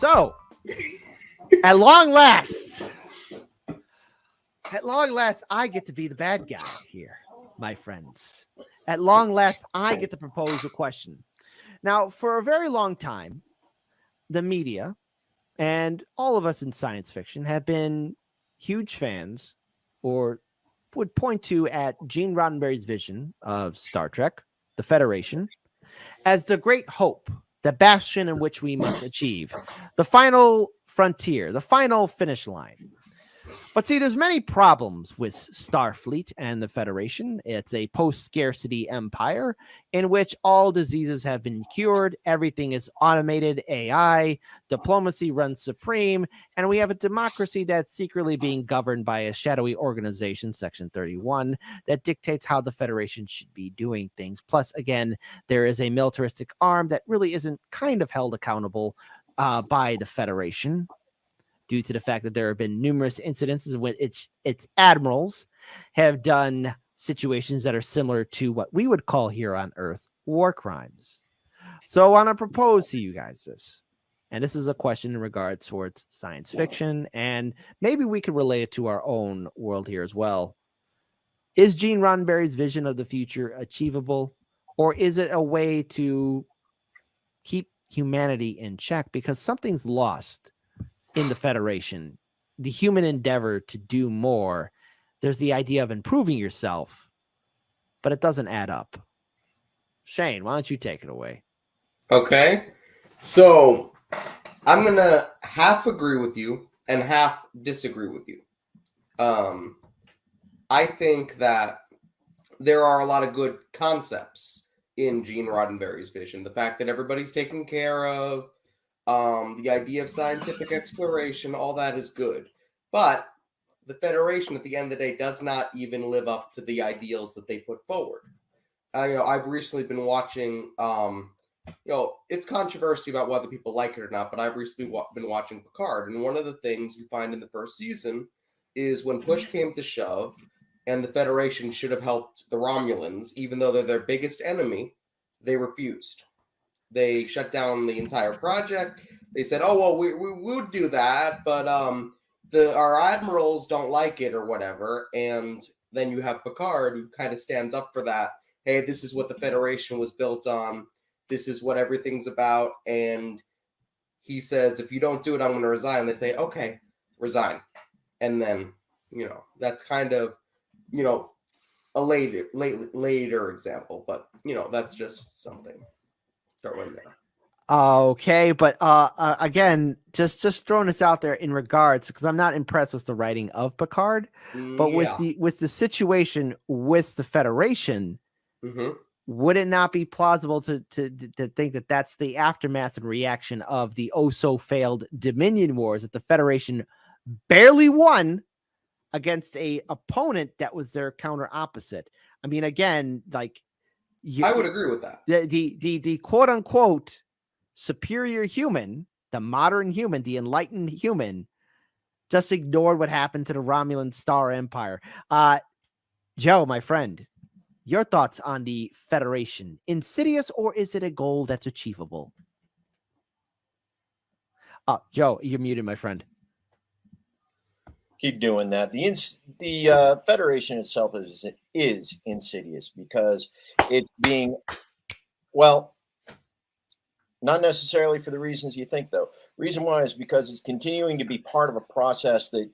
So, at long last, I get to be the bad guy here, my friends. At long last, I get to propose a question. Now, for a very long time, the media and all of us in science fiction have been huge fans, or would point to at Gene Roddenberry's vision of Star Trek, the Federation, as the great hope, the bastion in which we must achieve, the final frontier, the final finish line. But see, there's many problems with Starfleet and the Federation. It's a post-scarcity empire in which all diseases have been cured, everything is automated, AI, diplomacy runs supreme, and we have a democracy that's secretly being governed by a shadowy organization, Section 31, that dictates how the Federation should be doing things. Plus, again, there is a militaristic arm that really isn't kind of held accountable by the Federation, due to the fact that there have been numerous incidences when its admirals have done situations that are similar to what we would call here on Earth war crimes. So I want to propose to you guys this. And this is a question in regards towards science fiction, and maybe we could relate it to our own world here as well. Is Gene Roddenberry's vision of the future achievable, or is it a way to keep humanity in check because something's lost in the Federation, the human endeavor to do more? There's the idea of improving yourself, but it doesn't add up. Shane, why don't you take it away? Okay. So I'm going to half agree with you and half disagree with you. I think that there are a lot of good concepts in Gene Roddenberry's vision. The fact that everybody's taken care of, the idea of scientific exploration, all that is good. But the Federation, at the end of the day, does not even live up to the ideals that they put forward. I've recently been watching, it's controversy about whether people like it or not, but I've recently been watching Picard. And one of the things you find in the first season is when push came to shove and the Federation should have helped the Romulans, even though they're their biggest enemy, they refused. They shut down the entire project. They said, "Oh well, we would do that, but our admirals don't like it or whatever." And then you have Picard, who kind of stands up for that. Hey, this is what the Federation was built on. This is what everything's about. And he says, "If you don't do it, I'm going to resign." They say, "Okay, resign." And then that's kind of a later example, but that's just something. Throw in there. Okay, but again, just throwing this out there in regards, because I'm not impressed with the writing of Picard, but with the situation with the Federation, would it not be plausible to think that that's the aftermath and reaction of the so failed Dominion Wars, that the Federation barely won against a opponent that was their counter opposite? I mean, again, like I would agree with that. The quote unquote superior human, the modern human, the enlightened human, just ignored what happened to the Romulan Star Empire. Joe, my friend, your thoughts on the Federation? Insidious, or is it a goal that's achievable? Joe, you're muted, my friend. Keep doing that. The Federation itself is insidious because it's being, well, not necessarily for the reasons you think, though. Reason why is because it's continuing to be part of a process that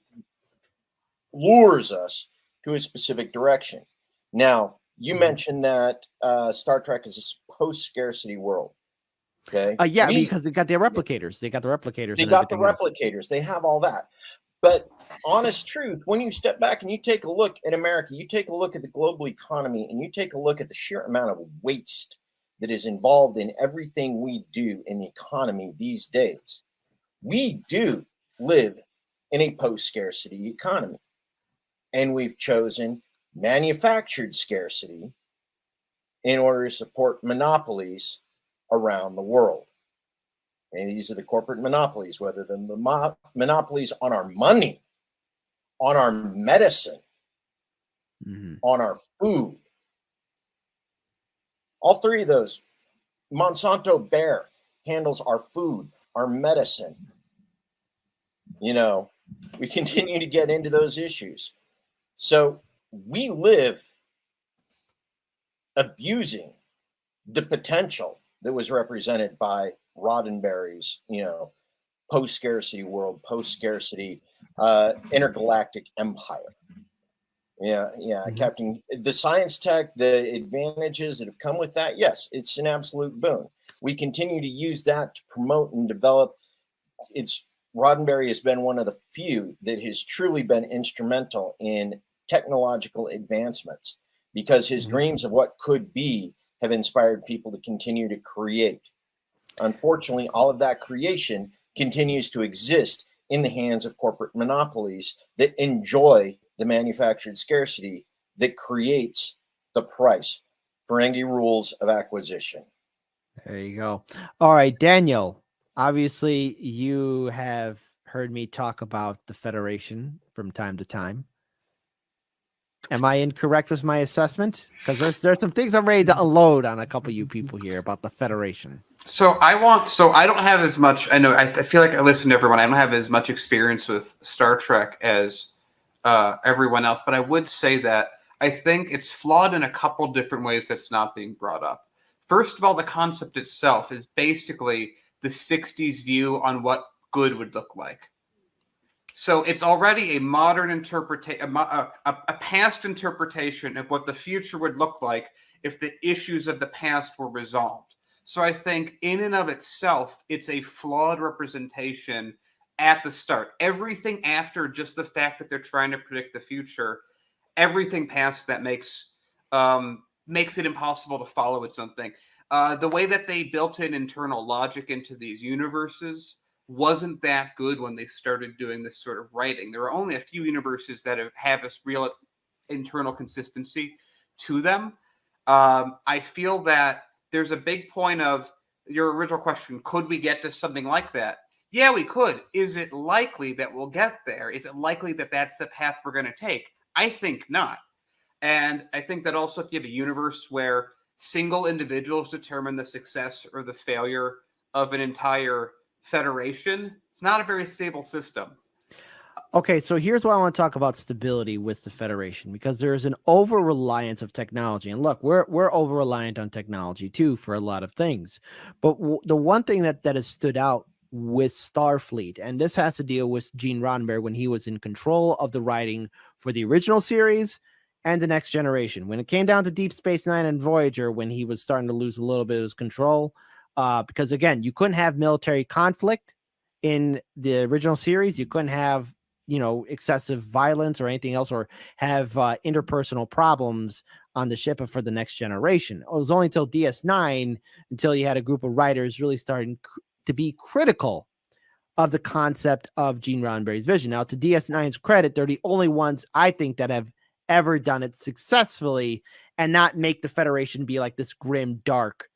lures us to a specific direction. Now, you mentioned that Star Trek is a post-scarcity world. Okay. Because they got their replicators. They got the replicators. They got the replicators. They have all that. But honest truth, when you step back and you take a look at America, you take a look at the global economy, and you take a look at the sheer amount of waste that is involved in everything we do in the economy these days, we do live in a post-scarcity economy. And we've chosen manufactured scarcity in order to support monopolies around the world. And these are the corporate monopolies, whether the monopolies on our money, on our medicine, on our food. All three of those. Monsanto Bayer handles our food, our medicine, You know, we continue to get into those issues. So we live abusing the potential that was represented by Roddenberry's, post-scarcity world, post-scarcity intergalactic empire. Yeah, Captain. The science tech, the advantages that have come with that, yes, it's an absolute boon. We continue to use that to promote and develop. Roddenberry has been one of the few that has truly been instrumental in technological advancements because his dreams of what could be have inspired people to continue to create. Unfortunately, all of that creation continues to exist in the hands of corporate monopolies that enjoy the manufactured scarcity that creates the price. Ferengi rules of acquisition. There you go. All right, Daniel. Obviously, you have heard me talk about the Federation from time to time. Am I incorrect with my assessment? Because there's some things I'm ready to unload on a couple of you people here about the Federation. So I don't have as much. I know. I feel like I listen to everyone. I don't have as much experience with Star Trek as everyone else, but I would say that I think it's flawed in a couple different ways that's not being brought up. First of all, the concept itself is basically the 60s view on what good would look like. So it's already a modern interpretation, a past interpretation of what the future would look like if the issues of the past were resolved. So I think in and of itself, it's a flawed representation at the start. Everything after just the fact that they're trying to predict the future, everything past that makes it impossible to follow its own thing. The way that they built in internal logic into these universes wasn't that good when they started doing this sort of writing. There are only a few universes that have this real internal consistency to them. I feel that there's a big point of your original question. Could we get to something like that? Yeah, we could. Is it likely that we'll get there? Is it likely that that's the path we're going to take? I think not. And I think that also if you have a universe where single individuals determine the success or the failure of an entire federation, it's not a very stable system. Okay, so here's why I want to talk about stability with the Federation, because there is an over-reliance of technology. And look, we're over-reliant on technology too for a lot of things. But the one thing that has stood out with Starfleet, and this has to deal with Gene Roddenberry when he was in control of the writing for the original series and the Next Generation. When it came down to Deep Space Nine and Voyager, when he was starting to lose a little bit of his control, because again, you couldn't have military conflict in the original series. You couldn't have excessive violence or anything else, or have interpersonal problems on the ship for the Next Generation. It was only until DS9 until you had a group of writers really starting to be critical of the concept of Gene Roddenberry's vision. Now, to DS9's credit, they're the only ones I think that have ever done it successfully and not make the Federation be like this grim, dark,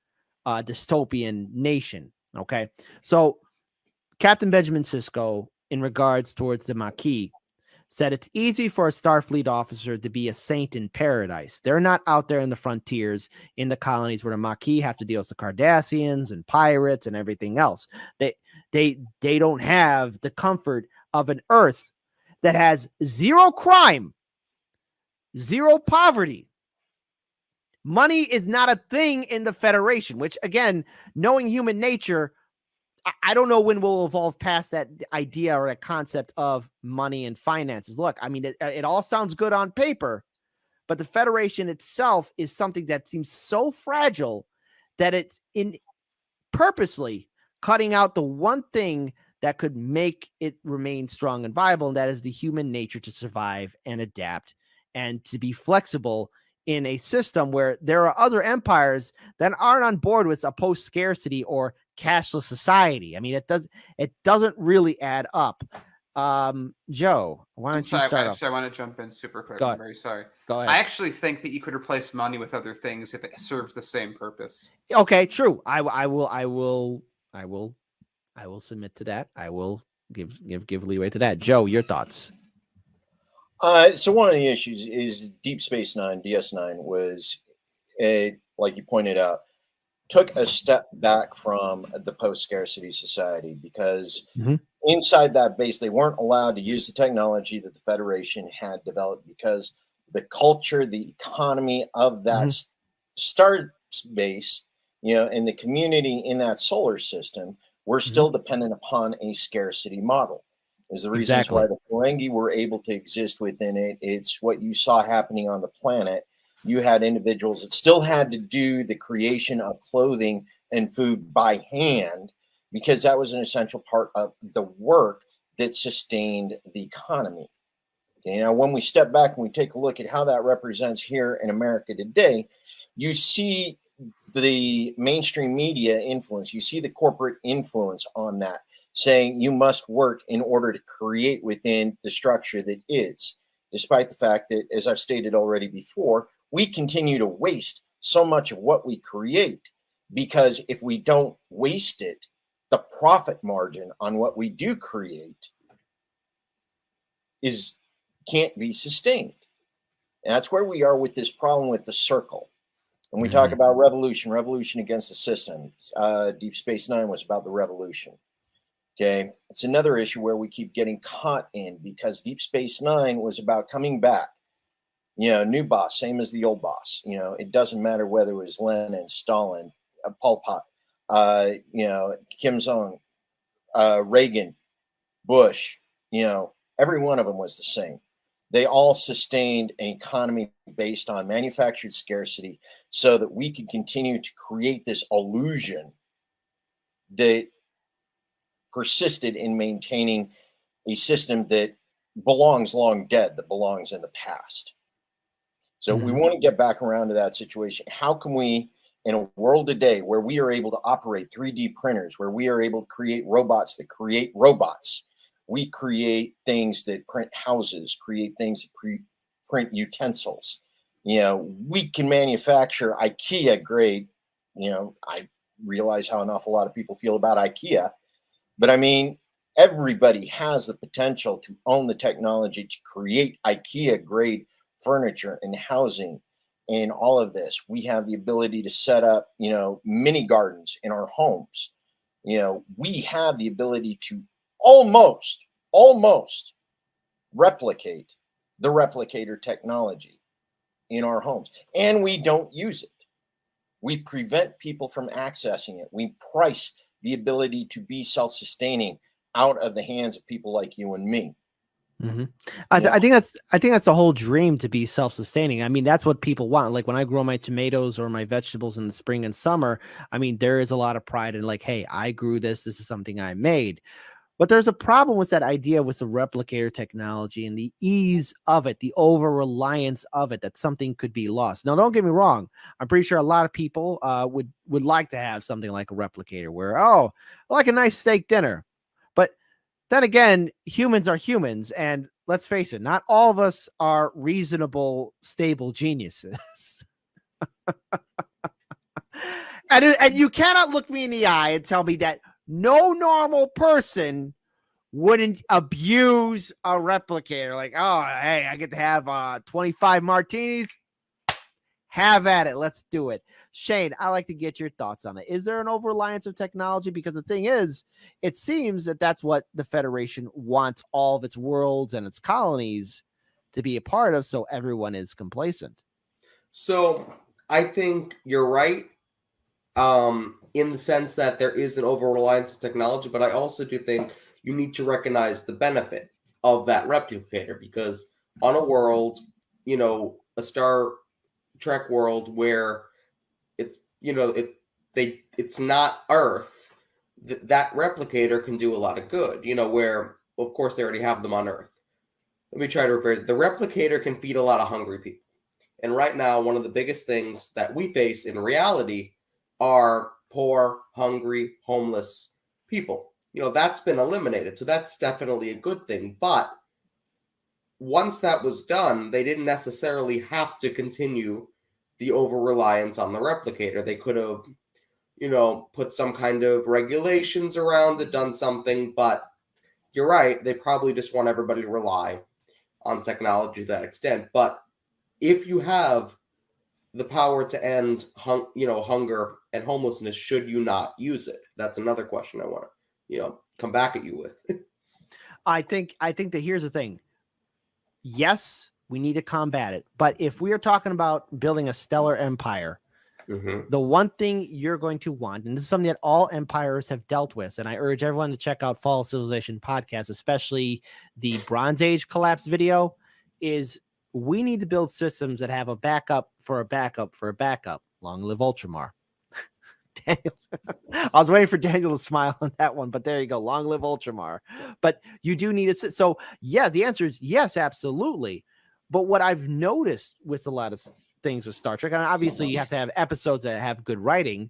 dystopian nation. Okay, so Captain Benjamin Sisko, in regards towards the Maquis, said it's easy for a Starfleet officer to be a saint in paradise. They're not out there in the frontiers, in the colonies where the Maquis have to deal with the Cardassians and pirates and everything else. They don't have the comfort of an Earth that has zero crime, zero poverty. Money is not a thing in the Federation, which, again, knowing human nature, I don't know when we'll evolve past that idea or that concept of money and finances. Look, I mean, it all sounds good on paper, but the Federation itself is something that seems so fragile that it's in purposely cutting out the one thing that could make it remain strong and viable, and that is the human nature to survive and adapt and to be flexible in a system where there are other empires that aren't on board with a post-scarcity or cashless society. I mean, it doesn't really add up. Joe, why don't you start off? I want to jump in super quick. I'm very sorry. Go ahead. I actually think that you could replace money with other things if it serves the same purpose. Okay, true. I will submit to that. I will give leeway to that. Joe, your thoughts? So one of the issues is Deep Space Nine, DS9 was, like you pointed out, took a step back from the post-scarcity society because inside that base, they weren't allowed to use the technology that the Federation had developed because the culture, the economy of that Mhm. star base, and the community in that solar system were Mhm. still dependent upon a scarcity model. Is the reasons why Exactly. the Ferengi were able to exist within it. It's what you saw happening on the planet. You had individuals that still had to do the creation of clothing and food by hand because that was an essential part of the work that sustained the economy. Now, when we step back and we take a look at how that represents here in America today, you see the mainstream media influence, you see the corporate influence on that, saying you must work in order to create within the structure that is, despite the fact that, as I've stated already before, we continue to waste so much of what we create because if we don't waste it, the profit margin on what we do create is can't be sustained. And that's where we are with this problem with the circle. And we talk Mhm. about revolution against the system. Deep Space Nine was about the revolution. Okay. It's another issue where we keep getting caught in because Deep Space Nine was about coming back. New boss, same as the old boss. It doesn't matter whether it was Lenin, Stalin, Pol Pot, Kim Jong, Reagan, Bush, every one of them was the same. They all sustained an economy based on manufactured scarcity so that we could continue to create this illusion that persisted in maintaining a system that belongs long dead, that belongs in the past. So we Mhm. want to get back around to that situation. How can we, in a world today where we are able to operate 3D printers, where we are able to create robots that create robots, we create things that print houses, create things that print utensils. We can manufacture IKEA grade. I realize how an awful lot of people feel about IKEA, but I mean, everybody has the potential to own the technology to create IKEA grade furniture and housing and all of this. We have the ability to set up, mini gardens in our homes. We have the ability to almost replicate the replicator technology in our homes, and we don't use it. We prevent people from accessing it. We price the ability to be self sustaining out of the hands of people like you and me. Mhm. Yeah. I think that's the whole dream, to be self-sustaining. I mean, that's what people want. Like when I grow my tomatoes or my vegetables in the spring and summer, I mean, there is a lot of pride in like, hey, I grew this. This is something I made. But there's a problem with that idea with the replicator technology and the ease of it, the over reliance of it, that something could be lost. Now, don't get me wrong. I'm pretty sure a lot of people would like to have something like a replicator where, oh, I like a nice steak dinner. But then again, humans are humans. And let's face it, not all of us are reasonable, stable geniuses. And you cannot look me in the eye and tell me that no normal person wouldn't abuse a replicator. Like, oh, hey, I get to have 25 martinis. Have at it. Let's do it. Shane, I like to get your thoughts on it. Is there an over reliance of technology? Because the thing is, it seems that that's what the Federation wants all of its worlds and its colonies to be a part of, so everyone is complacent. So I think you're right, in the sense that there is an over reliance of technology, but I also do think you need to recognize the benefit of that replicator because on a world, a Star Trek world where it's it's not Earth, that replicator can do a lot of good. Where of course they already have them on Earth. Let me try to rephrase it. The replicator can feed a lot of hungry people. And right now, one of the biggest things that we face in reality are poor, hungry, homeless people. That's been eliminated. So that's definitely a good thing. But once that was done, they didn't necessarily have to continue the over reliance on the replicator. They could have, put some kind of regulations around it, done something. But you're right. They probably just want everybody to rely on technology to that extent. But if you have the power to end hunger and homelessness, should you not use it? That's another question I want to come back at you with. I think that here's the thing. Yes, we need to combat it. But if we are talking about building a stellar empire, the one thing you're going to want, and this is something that all empires have dealt with, and I urge everyone to check out Fall of Civilization podcast, especially the Bronze Age collapse video, is we need to build systems that have a backup for a backup for a backup. Long live Ultramar. Daniel, I was waiting for Daniel to smile on that one, but there you go. Long live Ultramar. But you do need it. So yeah, the answer is yes, absolutely. But what I've noticed with a lot of things with Star Trek, and obviously you have to have episodes that have good writing,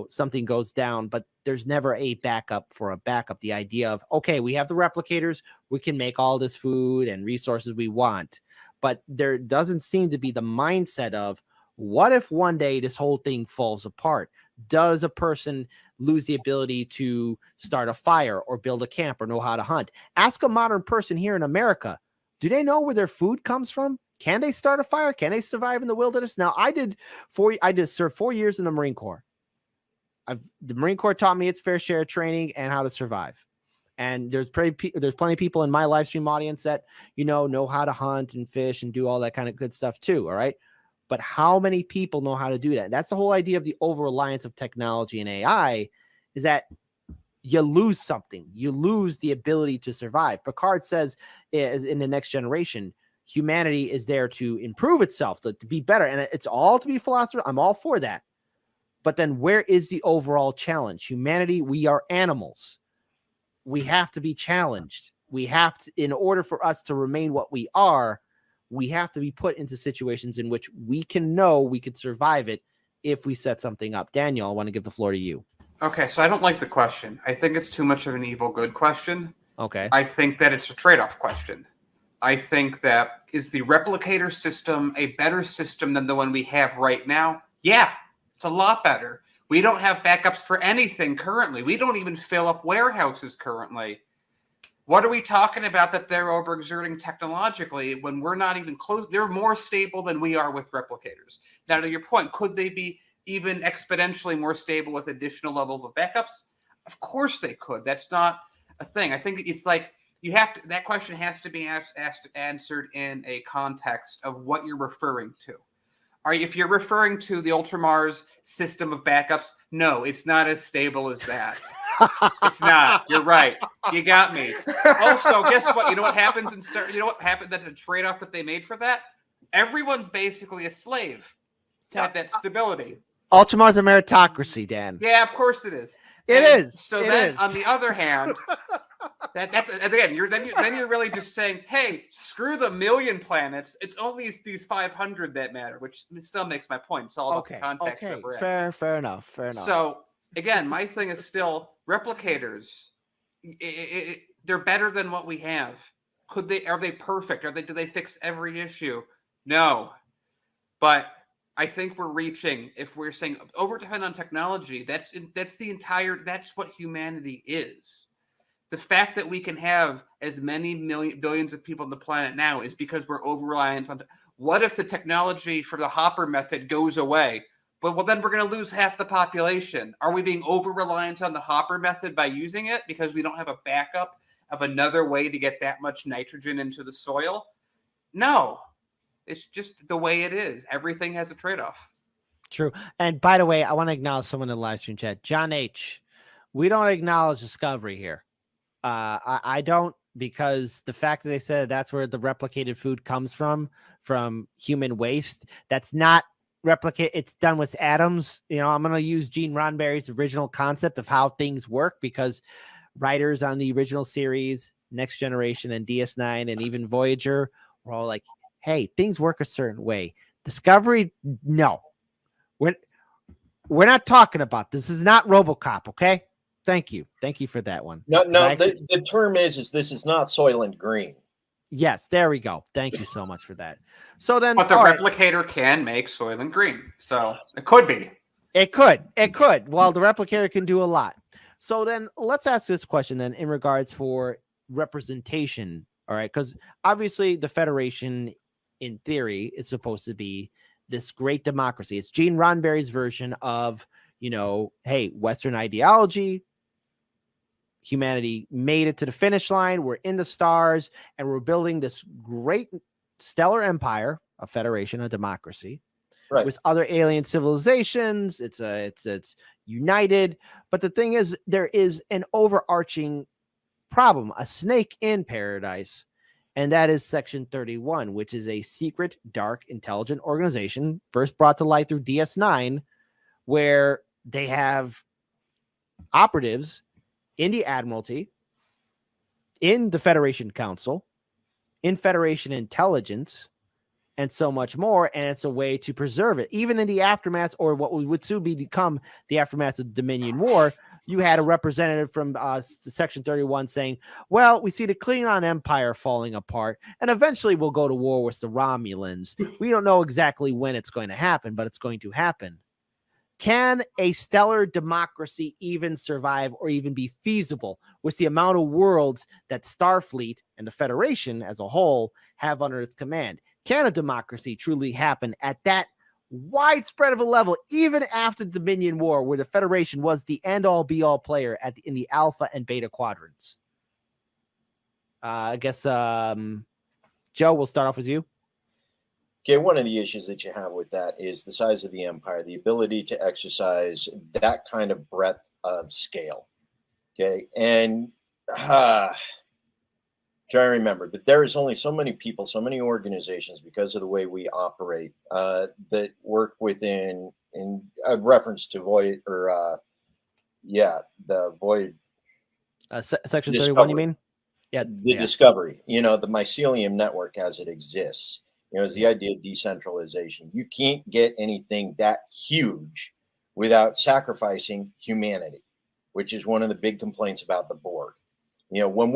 something goes down, but there's never a backup for a backup. The idea of, okay, we have the replicators, we can make all this food and resources we want, but there doesn't seem to be the mindset of, what if one day this whole thing falls apart? Does a person lose the ability to start a fire or build a camp or know how to hunt? Ask a modern person here in America. Do they know where their food comes from? Can they start a fire? Can they survive in the wilderness? Now, I did serve 4 years in the Marine Corps. The Marine Corps taught me its fair share of training and how to survive. And there's plenty of people in my live stream audience that, know how to hunt and fish and do all that kind of good stuff too. All right. But how many people know how to do that? That's the whole idea of the over-reliance of technology and AI, is that you lose something. You lose the ability to survive. Picard says in the Next Generation, humanity is there to improve itself, to be better. And it's all to be philosopher. I'm all for that. But then where is the overall challenge? Humanity, we are animals. We have to be challenged. We have to, in order for us to remain what we are, we have to be put into situations in which we can know we could survive it if we set something up. Daniel, I want to give the floor to you. Okay, so I don't like the question. I think it's too much of an evil good question. Okay. I think that it's a trade-off question. I think that, is the replicator system a better system than the one we have right now? Yeah, it's a lot better. We don't have backups for anything currently. We don't even fill up warehouses currently. What are we talking about that they're overexerting technologically when we're not even close? They're more stable than we are with replicators. Now, to your point, could they be even exponentially more stable with additional levels of backups? Of course they could. That's not a thing. I think it's like that question has to be answered in a context of what you're referring to. If you're referring to the Ultramar's system of backups, no, it's not as stable as that. It's not. You're right. You got me. Also, guess what? You know what happens in Star? You know what happened? That the trade-off that they made for that? Everyone's basically a slave to have that stability. Ultramar's a meritocracy, Dan. Yeah, of course it is. It is. So then, on the other hand, that's again. You're really just saying, hey, screw the million planets. It's only these 500 that matter, which still makes my point. It's all about the context. Okay. That we're in. Fair enough. So again, my thing is still replicators. They're better than what we have. Are they perfect? Do they fix every issue? No, but I think we're reaching, if we're saying over-depend on technology, that's what humanity is. The fact that we can have as many billions of people on the planet now is because we're over-reliant on. What if the technology for the Hopper method goes away? Well, then we're going to lose half the population. Are we being over-reliant on the Hopper method by using it because we don't have a backup of another way to get that much nitrogen into the soil? No. It's just the way it is. Everything has a trade-off. True. And by the way, I want to acknowledge someone in the live stream chat. John H., we don't acknowledge Discovery here. I don't, because the fact that they said that's where the replicated food comes from human waste, that's not replicate. It's done with atoms. I'm going to use Gene Roddenberry's original concept of how things work, because writers on the original series, Next Generation and DS9 and even Voyager were all like, hey, things work a certain way. Discovery, no. We're not talking about this. Is not RoboCop, okay? Thank you for that one. No. The term is this is not Soylent Green. Yes, there we go. Thank you so much for that. So then, but the replicator can make Soylent Green, so it could be. It could. Well, the replicator can do a lot. So then, let's ask this question then in regards for representation. All right, because obviously the Federation, in theory, is supposed to be this great democracy. It's Gene Roddenberry's version of, hey, Western ideology, humanity made it to the finish line. We're in the stars, and we're building this great stellar empire, a federation, a democracy, Right. with other alien civilizations. It's united. But the thing is, there is an overarching problem, a snake in paradise, and that is Section 31, which is a secret, dark, intelligent organization first brought to light through DS9, where they have operatives in the Admiralty, in the Federation Council, in Federation Intelligence, and so much more. And it's a way to preserve it. Even in the aftermath, or what would soon become the aftermath of the Dominion War, you had a representative from Section 31 saying, well, we see the Klingon Empire falling apart, and eventually we'll go to war with the Romulans. We don't know exactly when it's going to happen, but it's going to happen. Can a stellar democracy even survive or even be feasible with the amount of worlds that Starfleet and the Federation as a whole have under its command? Can a democracy truly happen at that widespread of a level, even after the Dominion War, where the Federation was the end-all be-all player in the Alpha and Beta quadrants? I guess, Joe, we'll start off with you. Okay, one of the issues that you have with that is the size of the empire, the ability to exercise that kind of breadth of scale. Okay, and try to remember, but there is only so many people, so many organizations, because of the way we operate, that work within, in a reference to Void, or the Void. Section 31, you mean? Yeah, the Discovery. You know, the mycelium network as it exists. You know, is the idea of decentralization. You can't get anything that huge without sacrificing humanity, which is one of the big complaints about the Borg. You know, when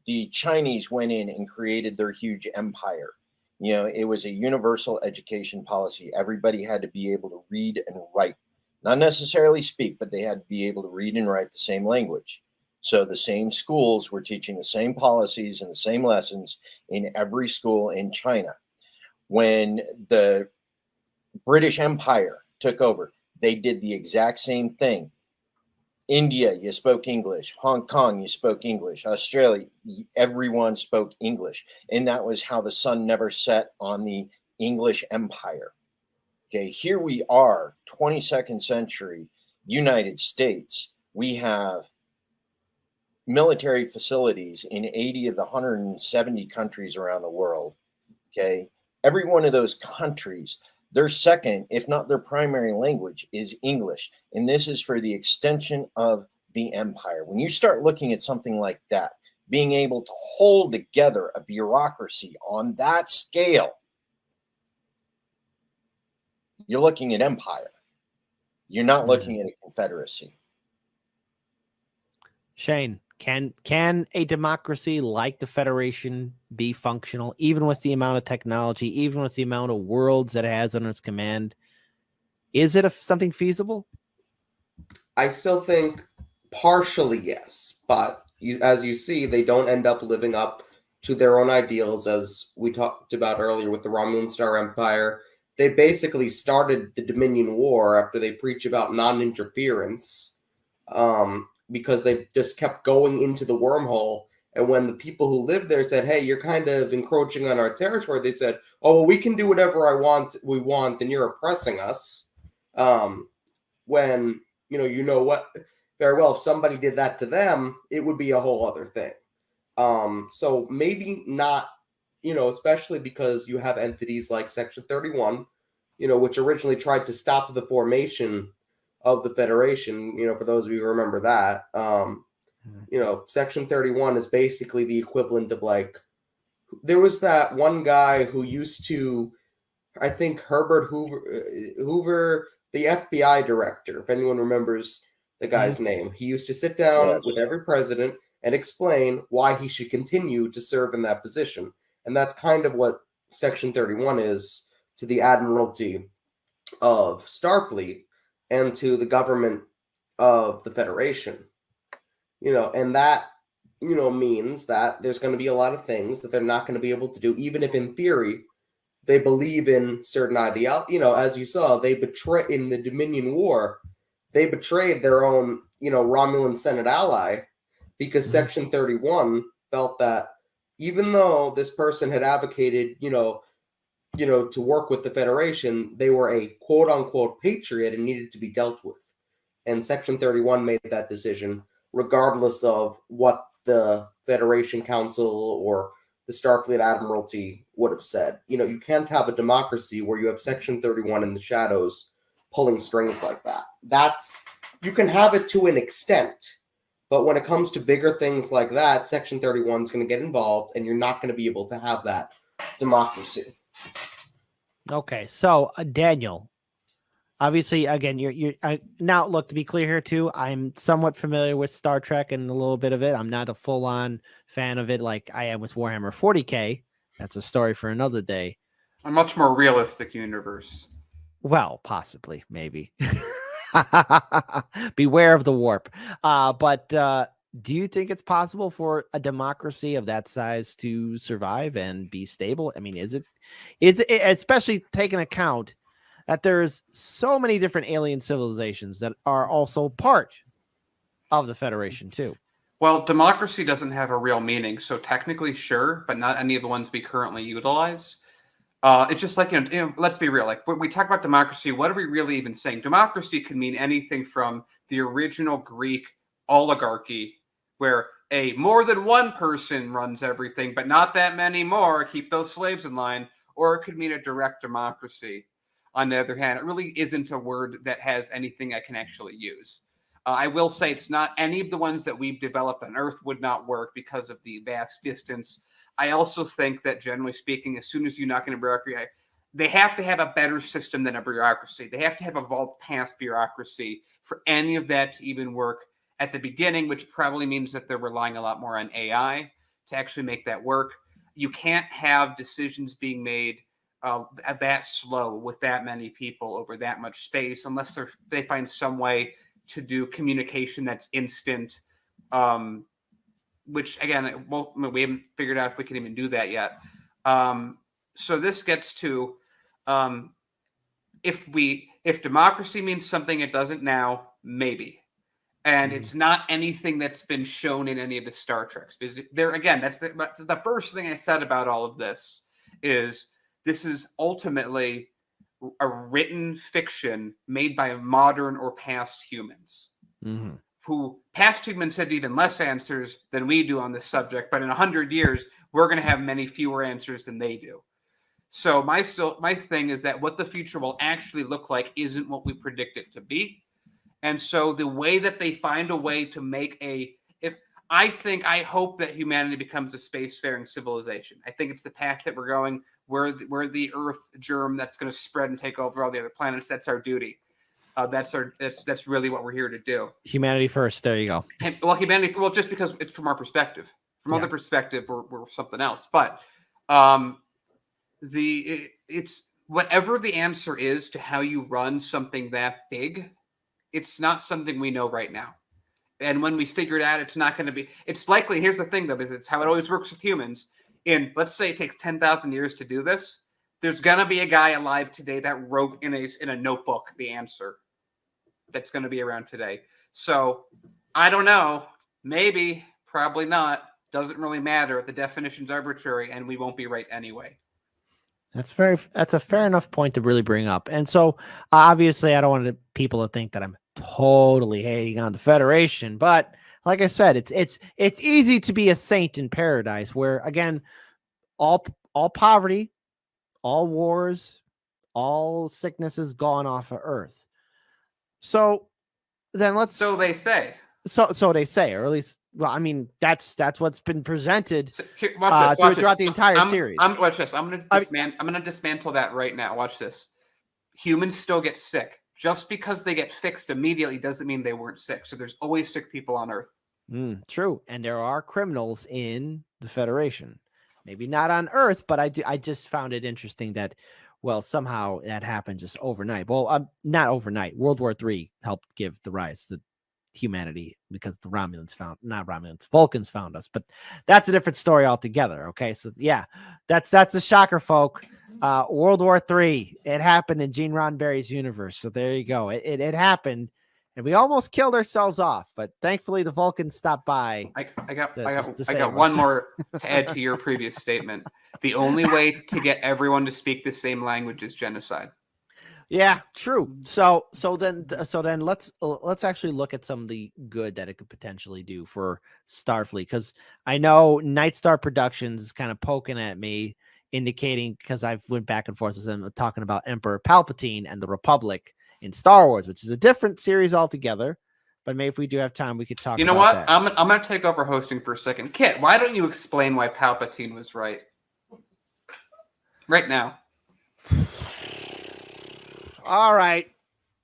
the Chinese went in and created their huge empire, you know, it was a universal education policy. Everybody had to be able to read and write, not necessarily speak, but they had to be able to read and write the same language. So the same schools were teaching the same policies and the same lessons in every school in China. When the British Empire took over, they did the exact same thing. India, you spoke English. Hong Kong, you spoke English. Australia, everyone spoke English. And that was how the sun never set on the English Empire. Okay, here we are, 22nd century, United States. We have military facilities in 80 of the 170 countries around the world. Okay, every one of those countries, their second, if not their primary language, is English. And this is for the extension of the empire. When you start looking at something like that, being able to hold together a bureaucracy on that scale, you're looking at empire. You're not looking at a confederacy. Shane, can a democracy like the Federation be functional, even with the amount of technology, even with the amount of worlds that it has under its command? Is it something feasible? I still think partially yes, but as you see, they don't end up living up to their own ideals, as we talked about earlier with the Romulan Star Empire. They basically started the Dominion War after they preach about non-interference, because they just kept going into the wormhole. And when the people who lived there said, hey, you're kind of encroaching on our territory, they said, oh, well, we can do whatever we want, and you're oppressing us. When, you know what, very well, if somebody did that to them, it would be a whole other thing. So maybe not, especially because you have entities like Section 31, which originally tried to stop the formation of the Federation, for those of you who remember that. Section 31 is basically the equivalent of, like, there was that one guy who used to, I think Herbert Hoover, the FBI director, if anyone remembers the guy's name. He used to sit down with every president and explain why he should continue to serve in that position. And that's kind of what Section 31 is to the Admiralty of Starfleet and to the government of the Federation. And that, means that there's going to be a lot of things that they're not going to be able to do, even if in theory they believe in certain ideology. As you saw, they betray in the Dominion War, they betrayed their own, Romulan Senate ally, because Section 31 felt that even though this person had advocated, to work with the Federation, they were a quote unquote patriot and needed to be dealt with. And Section 31 made that decision, regardless of what the Federation Council or the Starfleet Admiralty would have said. You can't have a democracy where you have Section 31 in the shadows pulling strings like that. You can have it to an extent, but when it comes to bigger things like that, Section 31 is going to get involved, and you're not going to be able to have that democracy. Okay, so Daniel, obviously, again, you're now look, to be clear here too, I'm somewhat familiar with Star Trek and a little bit of it. I'm not a full-on fan of it like I am with Warhammer 40K. That's a story for another day. A much more realistic universe. Well, possibly, maybe. Beware of the warp. But do you think it's possible for a democracy of that size to survive and be stable? I mean, is it especially taking account that there's so many different alien civilizations that are also part of the Federation too? Well, democracy doesn't have a real meaning, so technically, sure, but not any of the ones we currently utilize. It's just like, let's be real. Like when we talk about democracy, what are we really even saying? Democracy can mean anything from the original Greek oligarchy, where more than one person runs everything, but not that many more, keep those slaves in line, or it could mean a direct democracy. On the other hand, it really isn't a word that has anything I can actually use. I will say it's not any of the ones that we've developed on Earth would not work because of the vast distance. I also think that, generally speaking, as soon as you knock in a bureaucracy, they have to have a better system than a bureaucracy. They have to have evolved past bureaucracy for any of that to even work at the beginning, which probably means that they're relying a lot more on AI to actually make that work. You can't have decisions being made that slow with that many people over that much space unless they find some way to do communication that's instant. Which again, we haven't figured out if we can even do that yet. So this gets to if democracy means something it doesn't now, maybe. And it's not anything that's been shown in any of the Star Treks. Because there again, that's the first thing I said about all of this is this is ultimately a written fiction made by modern or past humans. Mm-hmm. Who past humans had even less answers than we do on this subject, but in 100 years, we're going to have many fewer answers than they do. So my thing is that what the future will actually look like isn't what we predict it to be. And so the way that they find a way to make I hope that humanity becomes a spacefaring civilization. I think it's the path that we're going, where the Earth germ that's going to spread and take over all the other planets. That's our duty. That's really what we're here to do. Humanity first. There you go. And, humanity. Well, just because it's from our perspective. From other perspective, we're something else. But it's whatever the answer is to how you run something that big. It's not something we know right now. And when we figure it out, it's not going to be. It's likely. Here's the thing, though, is it's how it always works with humans. Let's say it takes 10,000 years to do this. There's going to be a guy alive today that wrote in a notebook the answer. That's going to be around today. So I don't know. Maybe, probably not. Doesn't really matter. The definition's arbitrary, and we won't be right anyway. That's a fair enough point to really bring up. And so obviously I don't want people to think that I'm totally hating on the Federation, but like I said, it's easy to be a saint in paradise where, again, all poverty, all wars, all sickness is gone off of Earth. So then so they say. So they say, or at least, well, I mean, that's what's been presented watch throughout the entire series. Watch this. I'm gonna dismantle that right now. Watch this. Humans still get sick. Just because they get fixed immediately doesn't mean they weren't sick. So there's always sick people on Earth. True, and there are criminals in the Federation. Maybe not on Earth, but I just found it interesting that. Well, somehow that happened just overnight. Well, not overnight. World War III helped give the rise to humanity because the Vulcans found us. But that's a different story altogether. Okay, so yeah, that's a shocker, folk. World War III, it happened in Gene Roddenberry's universe. So there you go. It happened, And we almost killed ourselves off, but thankfully the Vulcans stopped by. I got to save one us. more to add to your previous statement. The only way to get everyone to speak the same language is genocide. Yeah, true. So then let's actually look at some of the good that it could potentially do for Starfleet, because I know Night Star Productions is kind of poking at me, indicating, because I've went back and forth with them talking about Emperor Palpatine and the Republic in Star Wars, which is a different series altogether. But maybe if we do have time, we could talk. You know about what? that. I'm going to take over hosting for a second. Kit, why don't you explain why Palpatine was right? Right now. All right,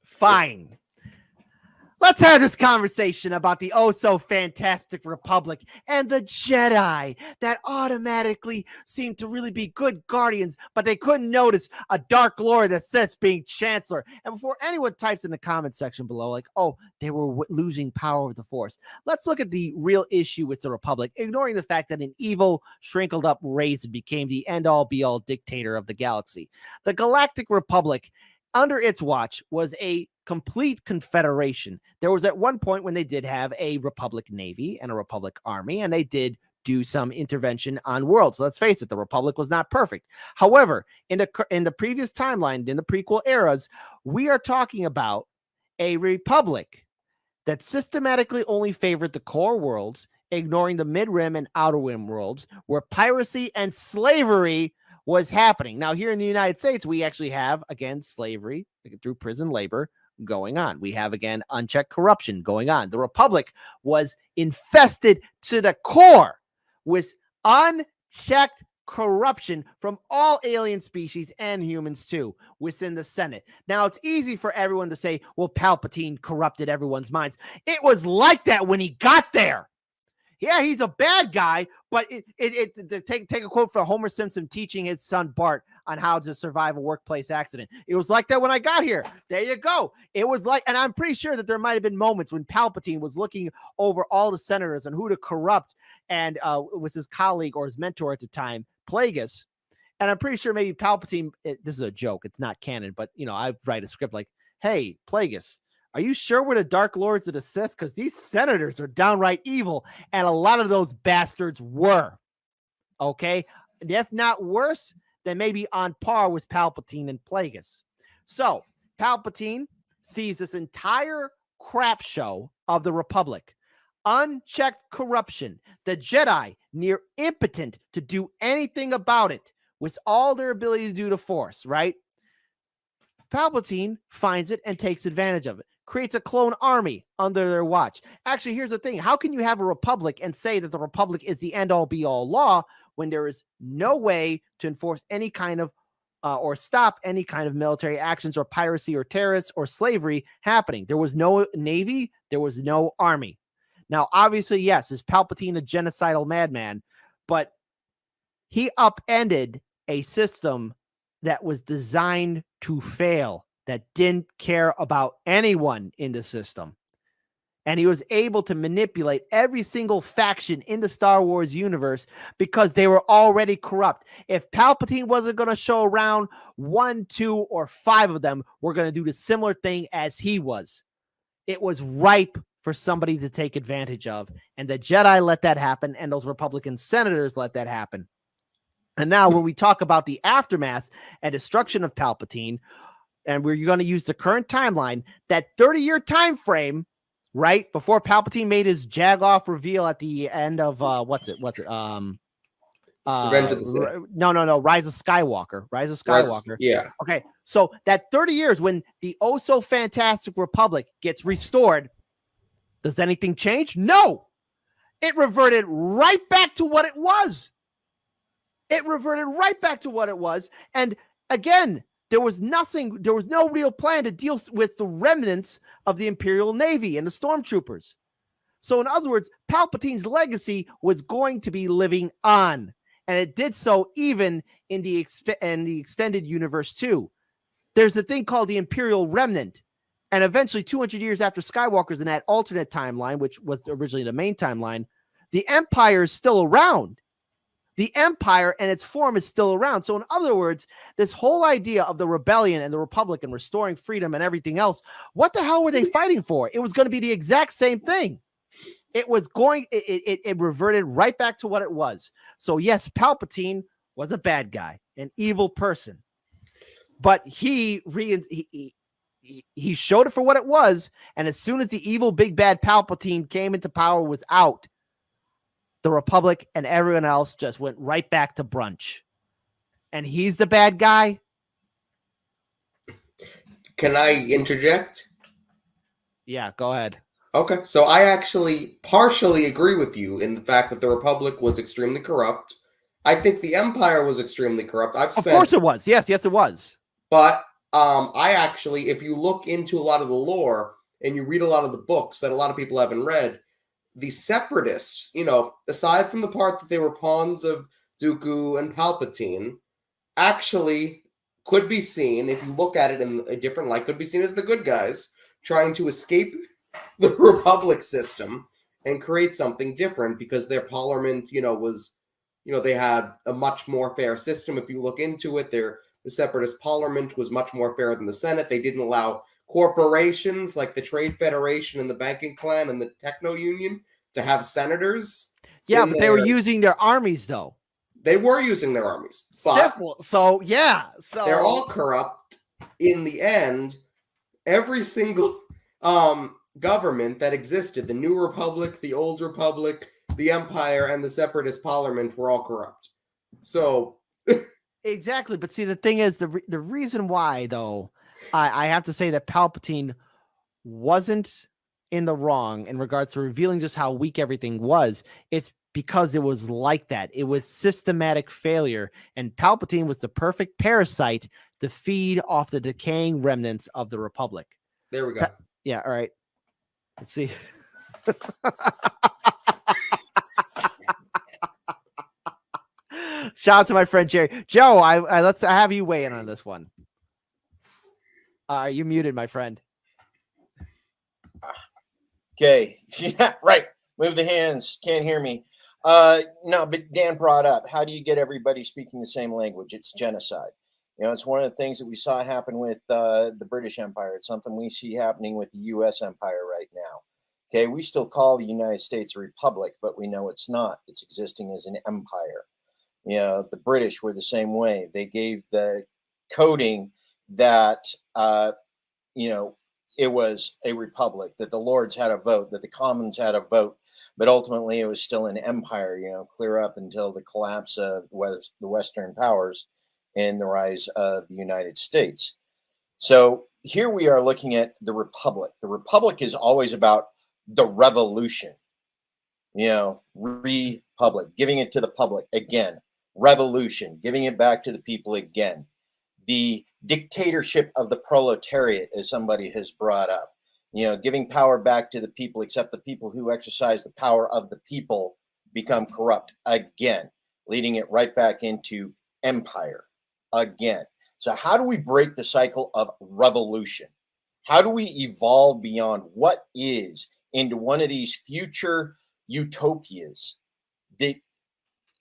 fine. Let's have this conversation about the oh-so-fantastic Republic and the Jedi that automatically seem to really be good guardians, but they couldn't notice a Dark Lord that says being Chancellor. And before anyone types in the comment section below, like, oh, they were losing power with the Force, let's look at the real issue with the Republic, ignoring the fact that an evil, shrinkled-up race became the end-all, be-all dictator of the galaxy. The Galactic Republic, under its watch, was a complete confederation. There was at one point when they did have a Republic Navy and a Republic Army, and they did do some intervention on worlds. So let's face it, the Republic was not perfect. However, in the previous timeline, in the prequel eras, we are talking about a Republic that systematically only favored the core worlds, ignoring the mid-rim and outer rim worlds, where piracy and slavery was happening. Now, here in the United States, we actually have, again, slavery through prison labor going on. We have, again, unchecked corruption going on. The Republic was infested to the core with unchecked corruption from all alien species and humans too within the Senate. Now, it's easy for everyone to say, well, Palpatine corrupted everyone's minds. It was like that when he got there. Yeah, he's a bad guy, but take a quote from Homer Simpson teaching his son Bart on how to survive a workplace accident. It was like that when I got here. There you go. It was like, and I'm pretty sure that there might have been moments when Palpatine was looking over all the senators and who to corrupt, and with his colleague or his mentor at the time, Plagueis. And I'm pretty sure maybe Palpatine, this is a joke, it's not canon, but I write a script like, hey, Plagueis, are you sure we're the Dark Lords of the Sith? Because these senators are downright evil, and a lot of those bastards were. Okay? And if not worse, then maybe on par with Palpatine and Plagueis. So, Palpatine sees this entire crap show of the Republic, unchecked corruption, the Jedi near impotent to do anything about it, with all their ability to do the Force, right? Palpatine finds it and takes advantage of it, creates a clone army under their watch. Actually, here's the thing. How can you have a republic and say that the Republic is the end-all be-all law when there is no way to enforce any kind of or stop any kind of military actions or piracy or terrorists or slavery happening? There was no navy. There was no army. Now, obviously, yes, is Palpatine a genocidal madman? But he upended a system that was designed to fail, that didn't care about anyone in the system. And he was able to manipulate every single faction in the Star Wars universe because they were already corrupt. If Palpatine wasn't going to show around, 1, 2, or 5 of them were going to do the similar thing as he was. It was ripe for somebody to take advantage of. And the Jedi let that happen, and those Republican senators let that happen. And now when we talk about the aftermath and destruction of Palpatine, and we're going to use the current timeline, that 30-year time frame, right, before Palpatine made his jag-off reveal at the end of, Revenge of the Sith. No, Rise of Skywalker. Yeah. Okay, so that 30 years when the oh-so-fantastic Republic gets restored, does anything change? No! It reverted right back to what it was. And again, there was no real plan to deal with the remnants of the Imperial Navy and the stormtroopers. So in other words, Palpatine's legacy was going to be living on, and it did so even in the extended universe too. There's a thing called the Imperial Remnant, and eventually 200 years after Skywalker's in that alternate timeline, which was originally the main timeline, the Empire is still around. the Empire and its form is still around. So in other words, this whole idea of the rebellion and the Republic and restoring freedom and everything else, what the hell were they fighting for? It was going to be the exact same thing. It reverted right back to what it was. So yes, Palpatine was a bad guy, an evil person, but he showed it for what it was. And as soon as the evil big bad Palpatine came into power without, the Republic and everyone else just went right back to brunch. And he's the bad guy. Can I interject? Yeah, go ahead. Okay, so I actually partially agree with you in the fact that the Republic was extremely corrupt. I think the Empire was extremely corrupt. Of course it was. Yes, it was. But I actually, if you look into a lot of the lore and you read a lot of the books that a lot of people haven't read, the Separatists, aside from the part that they were pawns of Dooku and Palpatine, actually could be seen, if you look at it in a different light, could be seen as the good guys trying to escape the Republic system and create something different because their parliament, was, they had a much more fair system. If you look into it, the Separatist parliament was much more fair than the Senate. They didn't allow corporations like the Trade Federation and the Banking Clan and the Techno Union to have senators. Yeah, but they were using their armies, though. They were using their armies. Simple. So, yeah. So they're all corrupt. In the end, every single government that existed, the New Republic, the Old Republic, the Empire, and the Separatist Parliament were all corrupt. So exactly. But see, the thing is, the reason why, though, I have to say that Palpatine wasn't in the wrong in regards to revealing just how weak everything was. It's because it was like that. It was systematic failure, and Palpatine was the perfect parasite to feed off the decaying remnants of the Republic. There we go. Yeah, all right. Let's see. Shout out to my friend Jerry. Joe, I let's have you weigh in on this one. You muted, my friend. Okay. Yeah, right. Move the hands. Can't hear me. No, but Dan brought up, how do you get everybody speaking the same language? It's genocide. It's one of the things that we saw happen with the British Empire. It's something we see happening with the U.S. Empire right now. Okay, we still call the United States a republic, but we know it's not. It's existing as an empire. The British were the same way. They gave the coding that, it was a republic, that the lords had a vote, that the commons had a vote, but ultimately it was still an empire, clear up until the collapse of the Western powers and the rise of the United States. So here we are looking at the republic. The republic is always about the revolution, republic, giving it to the public again, revolution, giving it back to the people again. The dictatorship of the proletariat, as somebody has brought up, giving power back to the people, except the people who exercise the power of the people become corrupt again, leading it right back into empire again. So how do we break the cycle of revolution? How do we evolve beyond what is into one of these future utopias that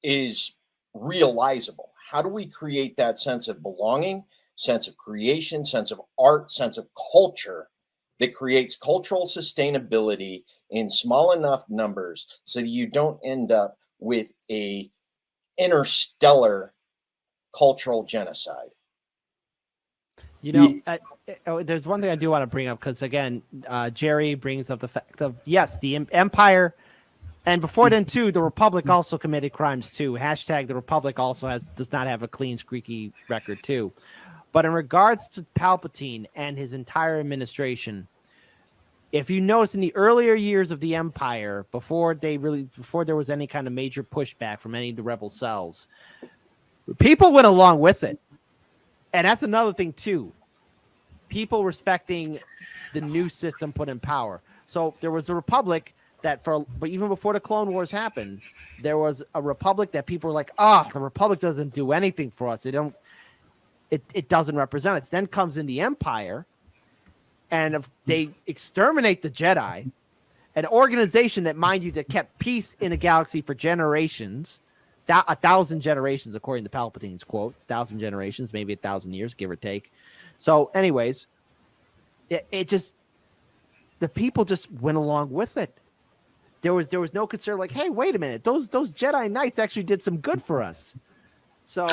is realizable? How do we create that sense of belonging, sense of creation, sense of art, sense of culture that creates cultural sustainability in small enough numbers so that you don't end up with a interstellar cultural genocide? There's one thing I do want to bring up, because again, Jerry brings up the fact of, yes, the Empire, and before then too, the Republic also committed crimes too. Hashtag the Republic also does not have a clean, squeaky record too. But in regards to Palpatine and his entire administration, if you notice in the earlier years of the Empire, before there was any kind of major pushback from any of the rebel cells, people went along with it. And that's another thing too. People respecting the new system put in power. So there was a Republic but even before the Clone Wars happened, there was a Republic that people were like, the Republic doesn't do anything for us. It doesn't represent us. Then comes in the Empire, and if they exterminate the Jedi, an organization that, mind you, that kept peace in the galaxy for generations, 1,000 generations, according to Palpatine's quote. 1,000 generations, maybe 1,000 years, give or take. So, anyways, it just, the people just went along with it. There was no concern. Like, hey, wait a minute, those Jedi Knights actually did some good for us. So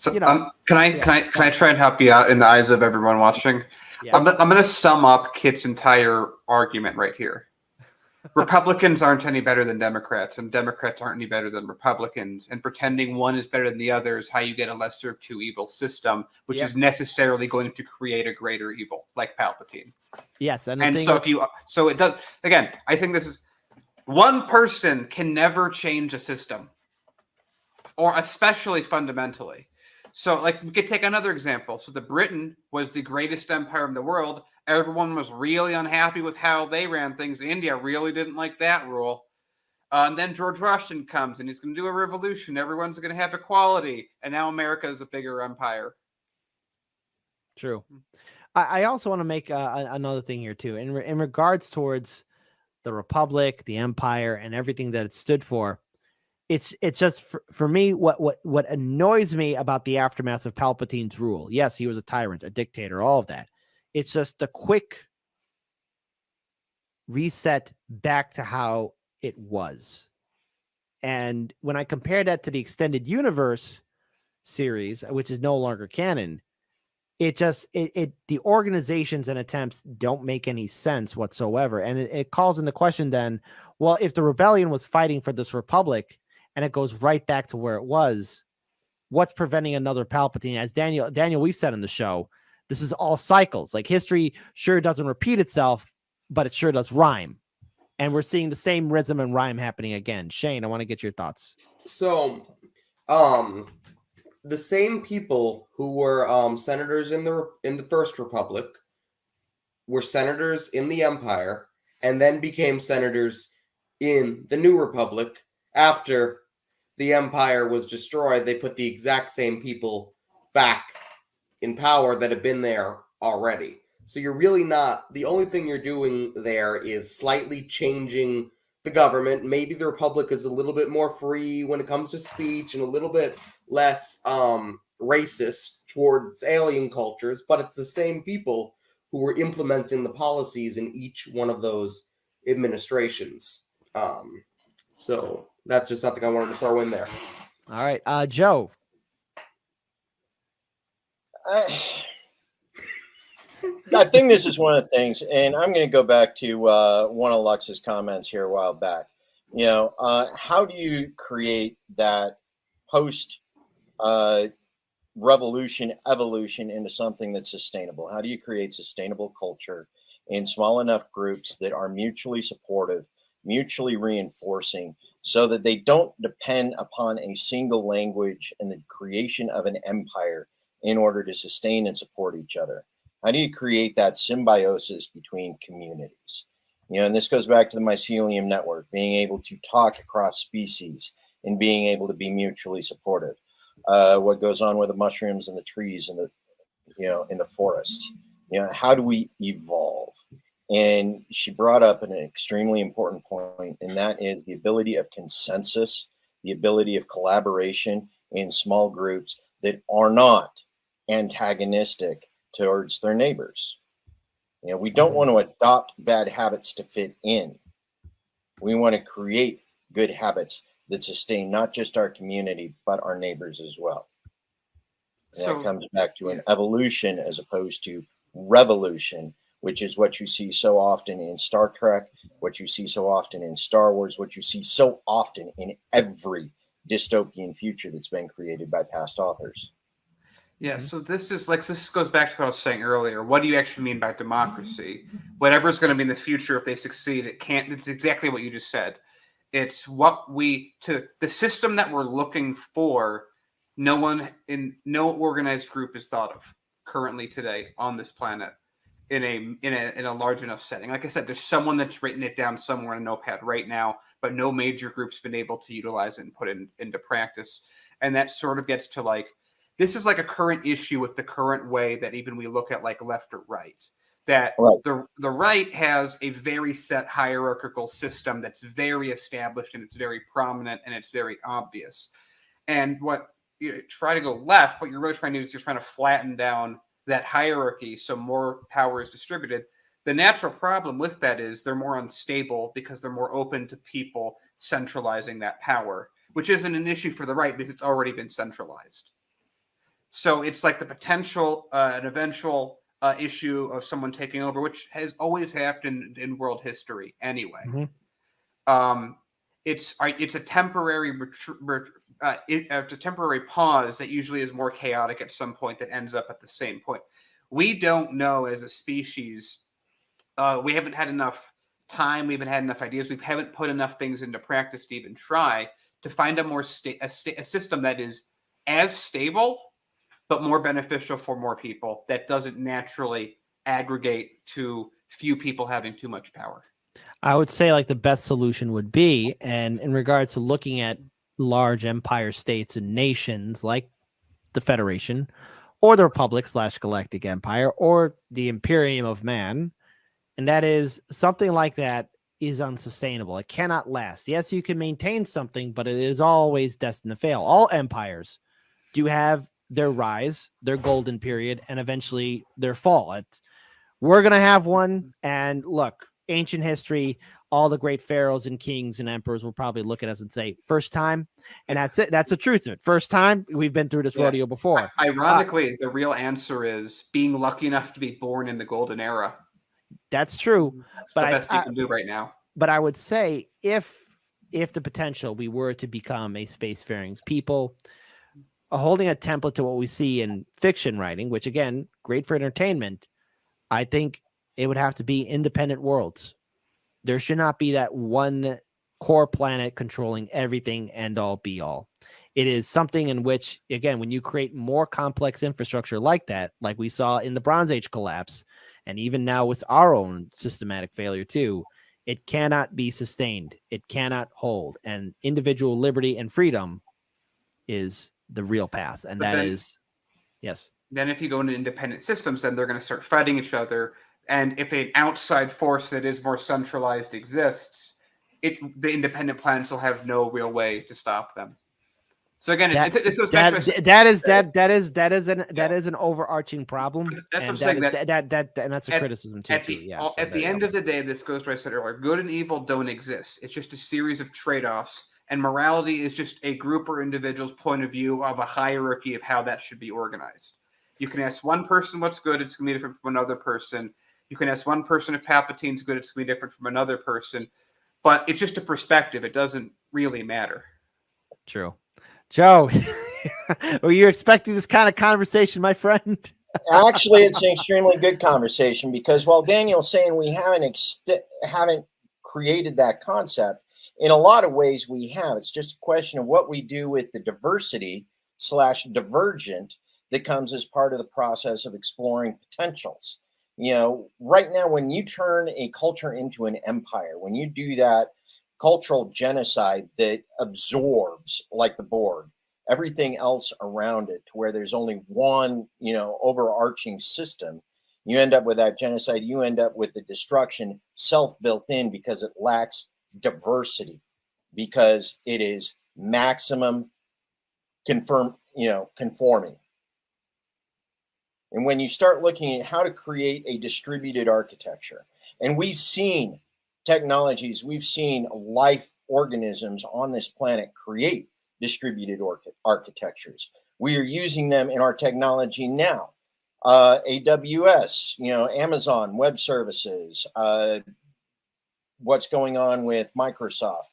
can I try and help you out in the eyes of everyone watching? Yeah. I'm going to sum up Kit's entire argument right here. Republicans aren't any better than Democrats, and Democrats aren't any better than Republicans. And pretending one is better than the other is how you get a lesser of two evil system, which is necessarily going to create a greater evil, like Palpatine. Yes, and so it does. Again, I think this is one person can never change a system, or especially fundamentally. So, like, we could take another example. So, the Britain was the greatest empire in the world. Everyone was really unhappy with how they ran things. India really didn't like that rule. And then George Washington comes, and he's going to do a revolution. Everyone's going to have equality. And now America is a bigger empire. True. I also want to make another thing here, too. In regards towards the Republic, the Empire, and everything that it stood for, it's just for me what annoys me about the aftermath of Palpatine's rule. Yes, he was a tyrant, a dictator, all of that. It's just the quick reset back to how it was. And when I compare that to the extended universe series, which is no longer canon, the organizations and attempts don't make any sense whatsoever. And it calls into question then, well, if the rebellion was fighting for this republic and it goes right back to where it was, what's preventing another Palpatine? As Daniel, we've said in the show, this is all cycles. Like, history sure doesn't repeat itself, but it sure does rhyme. And we're seeing the same rhythm and rhyme happening again. Shane, I want to get your thoughts. So, the same people who were senators in the First Republic were senators in the Empire, and then became senators in the New Republic. After the Empire was destroyed, they put the exact same people back in power that have been there already. So you're really not, the only thing you're doing there is slightly changing the government. Maybe the Republic is a little bit more free when it comes to speech and a little bit less racist towards alien cultures, but it's the same people who were implementing the policies in each one of those administrations. So that's just something I wanted to throw in there. All right, Joe. I think this is one of the things, and I'm going to go back to one of Lux's comments here a while back. You know, how do you create that post revolution evolution into something that's sustainable? How do you create sustainable culture in small enough groups that are mutually supportive, mutually reinforcing, so that they don't depend upon a single language and the creation of an empire in order to sustain and support each other? How do you create that symbiosis between communities? You know, and this goes back to the mycelium network, being able to talk across species and being able to be mutually supportive. What goes on with the mushrooms and the trees and in the forests? You know, how do we evolve? And she brought up an extremely important point, and that is the ability of consensus, the ability of collaboration in small groups that are not antagonistic towards their neighbors. You know, we don't want to adopt bad habits to fit in. We want to create good habits that sustain not just our community, but our neighbors as well. And that comes back to an evolution as opposed to revolution, which is what you see so often in Star Trek, what you see so often in Star Wars, what you see so often in every dystopian future that's been created by past authors. Yeah, so this goes back to what I was saying earlier. What do you actually mean by democracy? Whatever's going to be in the future, if they succeed, it's exactly what you just said. It's the system that we're looking for, no organized group is thought of currently today on this planet in a large enough setting. Like I said, there's someone that's written it down somewhere in a notepad right now, but no major group's been able to utilize it and put it into practice. And that sort of gets to this is like a current issue with the current way that even we look at left or right. That the right has a very set hierarchical system that's very established and it's very prominent and it's very obvious. And what you try to go left, what you're really trying to do is you're trying to flatten down that hierarchy so more power is distributed. The natural problem with that is they're more unstable because they're more open to people centralizing that power, which isn't an issue for the right because it's already been centralized. So it's like the potential, an eventual issue of someone taking over, which has always happened in world history anyway. It's a temporary it's a temporary pause that usually is more chaotic at some point that ends up at the same point. We don't know as a species. We haven't had enough time. We haven't had enough ideas. We haven't put enough things into practice to even try to find a more a system that is as stable but more beneficial for more people, that doesn't naturally aggregate to few people having too much power. I would say like the best solution would be, and in regards to looking at large empire states and nations like the Federation or the Republic / Galactic Empire or the Imperium of Man, and that is something like that is unsustainable. It cannot last. Yes, you can maintain something, but it is always destined to fail. All empires do have their rise, their golden period, and eventually their fall. We're going to have one, and look, ancient history, all the great pharaohs and kings and emperors will probably look at us and say, first time, and that's it. That's the truth of it. First time, we've been through this rodeo before. Ironically, the real answer is being lucky enough to be born in the golden era. That's true. That's the best you can do right now. But I would say if the potential we were to become a spacefaring people, holding a template to what we see in fiction writing, which again, great for entertainment, I think it would have to be independent worlds. There should not be that one core planet controlling everything, end all be all. It is something in which, again, when you create more complex infrastructure like that, like we saw in the Bronze Age collapse, and even now with our own systematic failure too, it cannot be sustained. It cannot hold. And individual liberty and freedom is the real path. And yes. Then if you go into independent systems, then they're going to start fighting each other. And if an outside force that is more centralized exists, the independent planets will have no real way to stop them. So again, this goes back to that is an overarching problem. That's what I'm saying. That's a criticism too. At the end of the day, this goes to what I said earlier. Good and evil don't exist. It's just a series of trade-offs, and morality is just a group or individual's point of view of a hierarchy of how that should be organized. You can ask one person what's good; it's going to be different from another person. You can ask one person if Palpatine's good; it's going to be different from another person. But it's just a perspective. It doesn't really matter. True. Joe, were you expecting this kind of conversation, my friend? Actually, it's an extremely good conversation because while Daniel's saying we haven't created that concept, in a lot of ways we have. It's just a question of what we do with the diversity / divergent that comes as part of the process of exploring potentials. You know, right now, when you turn a culture into an empire, when you do that cultural genocide that absorbs, like the Borg, everything else around it to where there's only one, overarching system, you end up with that genocide. You end up with the destruction self-built in because it lacks diversity, because it is maximum conforming. And when you start looking at how to create a distributed architecture, and we've seen technologies, we've seen life organisms on this planet create distributed architectures. We are using them in our technology now. AWS, Amazon Web Services, what's going on with Microsoft,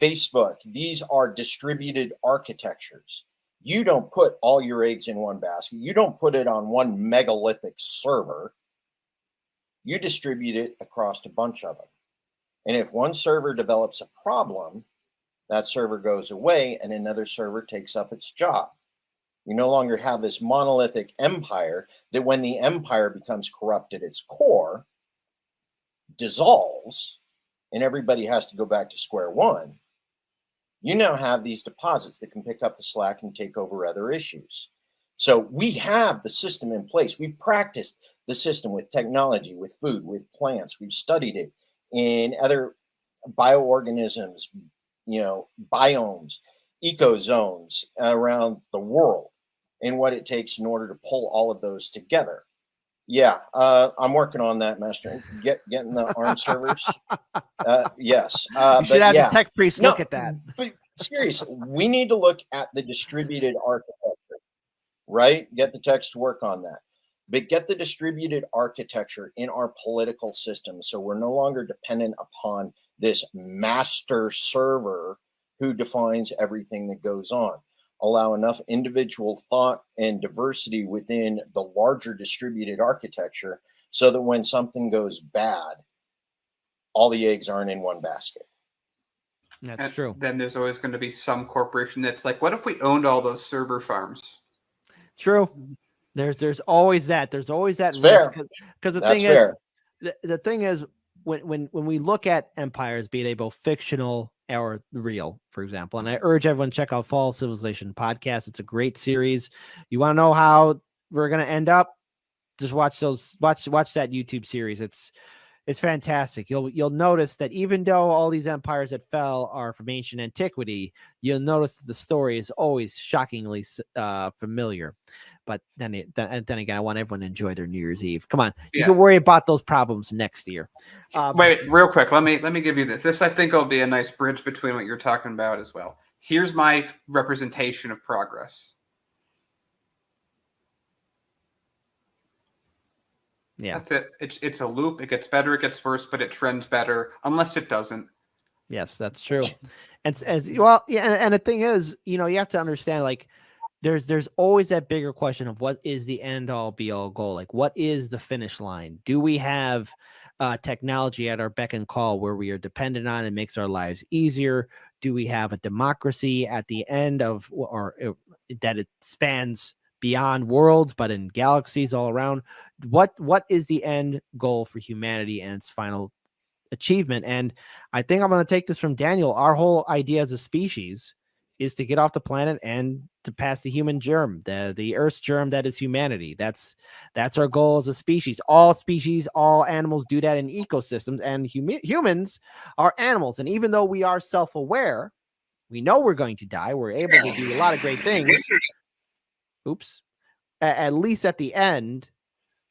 Facebook, these are distributed architectures. You don't put all your eggs in one basket. You don't put it on one megalithic server. You distribute it across a bunch of them. And if one server develops a problem, that server goes away and another server takes up its job. You no longer have this monolithic empire that when the empire becomes corrupt at its core, dissolves, and everybody has to go back to square one. You now have these deposits that can pick up the slack and take over other issues. So we have the system in place. We've practiced the system with technology, with food, with plants. We've studied it in other bioorganisms, biomes, eco zones around the world and what it takes in order to pull all of those together. Yeah, I'm working on that, Master. Getting the ARM servers. Yes, You should but have yeah, the tech priest no, look at that. but seriously, we need to look at the distributed architecture, right? Get the techs to work on that, but get the distributed architecture in our political system, so we're no longer dependent upon this master server who defines everything that goes on. Allow enough individual thought and diversity within the larger distributed architecture so that when something goes bad, all the eggs aren't in one basket. That's And true. then there's always going to be some corporation that's like, what if we owned all those server farms? True. There's always that. There's always that It's risk fair. because the That's thing fair. is, the thing is, when we look at empires, be they both fictional or real, for example, and I urge everyone to check out Fall Civilization podcast. It's a great series. You want to know how we're gonna end up? Just watch that YouTube series. It's fantastic. You'll notice that even though all these empires that fell are from ancient antiquity, you'll notice that the story is always shockingly familiar. But then again, I want everyone to enjoy their New Year's Eve. Come on, you can worry about those problems next year. Wait, real quick. Let me give you this. This I think will be a nice bridge between what you're talking about as well. Here's my representation of progress. Yeah, that's it. It's a loop. It gets better. It gets worse, but it trends better unless it doesn't. Yes, that's true. And well, yeah, and the thing is, you have to understand, like, there's always that bigger question of what is the end all be all goal? Like, what is the finish line? Do we have technology at our beck and call where we are dependent on and makes our lives easier? Do we have a democracy at the end of, or that it spans beyond worlds, but in galaxies all around? What is the end goal for humanity and its final achievement? And I think I'm going to take this from Daniel. Our whole idea as a species is to get off the planet and to pass the human germ, the Earth's germ that is humanity. That's our goal as a species. All animals do that in ecosystems, and humans are animals. And even though we are self-aware, we know we're going to die. We're able to do a lot of great things. Oops. At least at the end,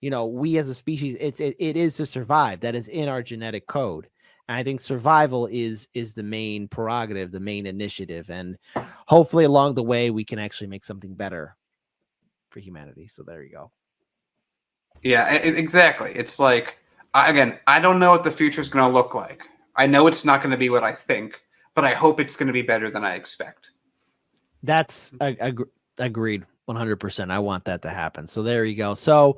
we as a species, it is to survive. That is in our genetic code. And I think survival is the main prerogative, the main initiative. And hopefully along the way, we can actually make something better for humanity. So there you go. Yeah, exactly. It's like, again, I don't know what the future is going to look like. I know it's not going to be what I think, but I hope it's going to be better than I expect. That's agreed. 100%. I want that to happen. So there you go. So,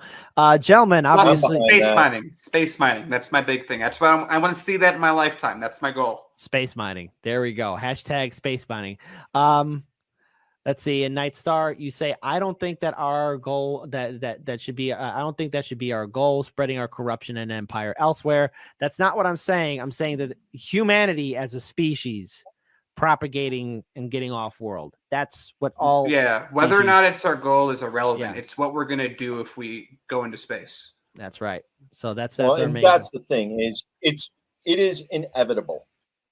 gentlemen, obviously, space mining. That's my big thing. That's what I want to see that in my lifetime. That's my goal. Space mining. There we go. Hashtag space mining. Let's see. In Night Star, you say, I don't think that our goal that should be. I don't think that should be our goal. Spreading our corruption and empire elsewhere. That's not what I'm saying. I'm saying that humanity as a species propagating and getting off world. That's what all. Yeah. Whether or not it's our goal is irrelevant. Yeah. It's what we're going to do if we go into space. That's right. So that's well, our and main. that's the thing is it is inevitable.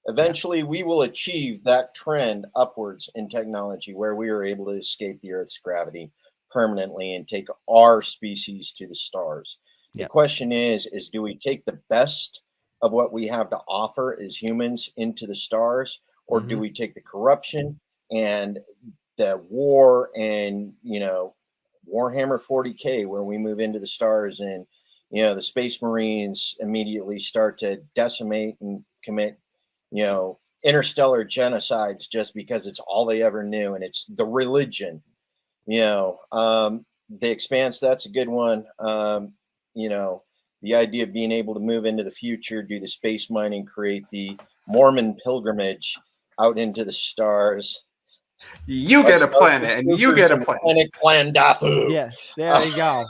Eventually, we will achieve that trend upwards in technology where we are able to escape the Earth's gravity permanently and take our species to the stars. Yep. The question is do we take the best of what we have to offer as humans into the stars, or do we take the corruption and the war and, Warhammer 40K, where we move into the stars and, the Space Marines immediately start to decimate and commit, interstellar genocides just because it's all they ever knew. And it's the religion, the Expanse. That's a good one. The idea of being able to move into the future, do the space mining, create the Mormon pilgrimage out into the stars. You get a planet, and you get a planet. Plandathu. Yes, there you go.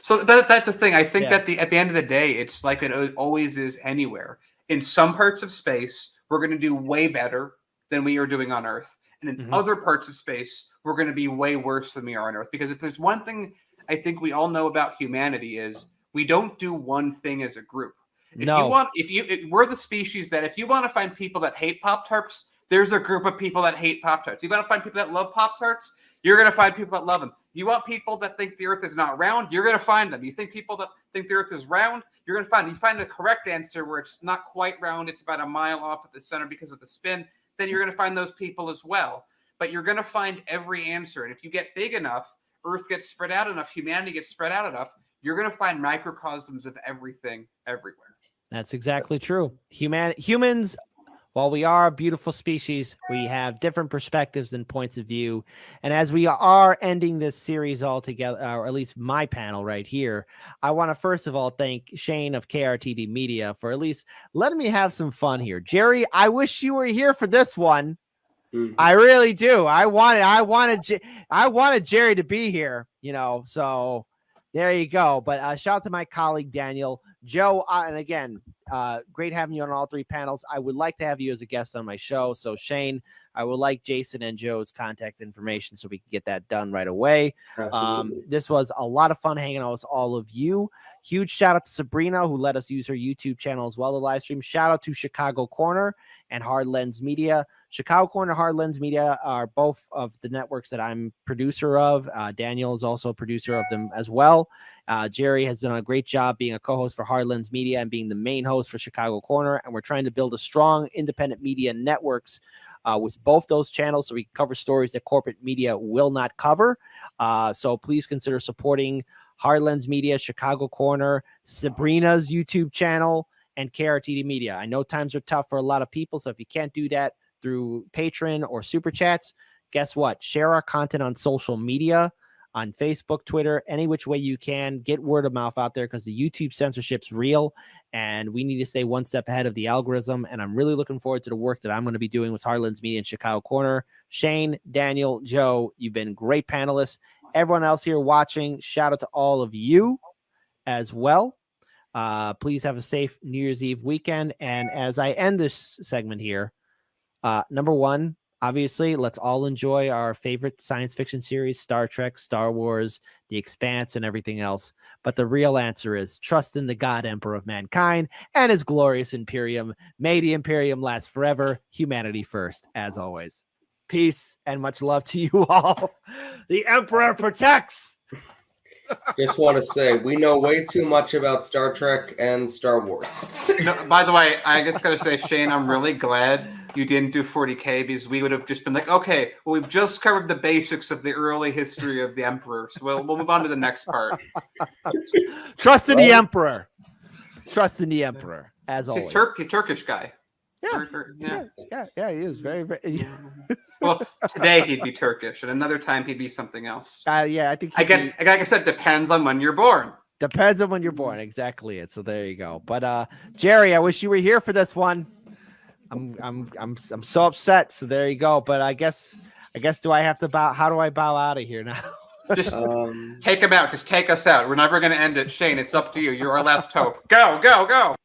So that's the thing. I think that at the end of the day, it's like it always is anywhere. In some parts of space, we're going to do way better than we are doing on Earth. And in other parts of space, we're going to be way worse than we are on Earth. Because if there's one thing I think we all know about humanity is we don't do one thing as a group. We're the species that if you want to find people that hate Pop-Tarts, There's a group of people that hate Pop-Tarts. You want to find people that love Pop-Tarts? You're going to find people that love them. You want people that think the Earth is not round? You're going to find them. You think people that think the Earth is round? You're going to find them. You find the correct answer where it's not quite round. It's about a mile off at the center because of the spin. Then you're going to find those people as well. But you're going to find every answer. And if you get big enough, Earth gets spread out enough, humanity gets spread out enough, you're going to find microcosms of everything everywhere. That's exactly true. Humans, while we are a beautiful species, we have different perspectives and points of view. And as we are ending this series altogether, or at least my panel right here, I want to first of all thank Shane of KRTD Media for at least letting me have some fun here. Jerry, I wish you were here for this one. I really do. I wanted Jerry to be here, so there you go. But shout out to my colleague, Daniel, Joe. And again, great having you on all three panels. I would like to have you as a guest on my show. So Shane, I would like Jason and Joe's contact information so we can get that done right away. This was a lot of fun hanging out with all of you. Huge shout out to Sabrina, who let us use her YouTube channel as well to live stream. Shout out to Chicago Corner and Hard Lens Media. Chicago Corner and Hard Lens Media are both of the networks that I'm producer of. Daniel is also a producer of them as well. Jerry has done a great job being a co-host for Hard Lens Media and being the main host for Chicago Corner. And we're trying to build a strong independent media networks with both those channels so we can cover stories that corporate media will not cover. So please consider supporting Hard Lens Media, Chicago Corner, Sabrina's YouTube channel, and KRTD Media. I know times are tough for a lot of people, so if you can't do that through Patreon or Super Chats, guess what? Share our content on social media, on Facebook, Twitter, any which way you can. Get word of mouth out there because the YouTube censorship's real, and we need to stay one step ahead of the algorithm. And I'm really looking forward to the work that I'm going to be doing with Hard Lens Media and Chicago Corner. Shane, Daniel, Joe, you've been great panelists. Everyone else here watching, shout out to all of you as well. Please have a safe New Year's Eve weekend. And as I end this segment here, number one, obviously, let's all enjoy our favorite science fiction series, Star Trek, Star Wars, The Expanse, and everything else. But the real answer is trust in the God Emperor of mankind and his glorious Imperium. May the Imperium last forever. Humanity first, as always. Peace and much love to you all. The Emperor protects. Just want to say, we know way too much about Star Trek and Star Wars. By the way, I just got to say, Shane, I'm really glad you didn't do 40K because we would have just been like, okay, well, we've just covered the basics of the early history of the Emperor. So we'll move on to the next part. Trust in the Emperor. Trust in the Emperor, as always. He's Turkish guy. Yeah, he is very, very. Well, today he'd be Turkish, and another time he'd be something else. Yeah, I think. Like I said, depends on when you're born. Depends on when you're born. Exactly it. So there you go. But Jerry, I wish you were here for this one. I'm so upset. So there you go. But I guess do I have to bow? How do I bow out of here now? Just take him out. Just take us out. We're never going to end it. Shane, it's up to you. You're our last hope. Go.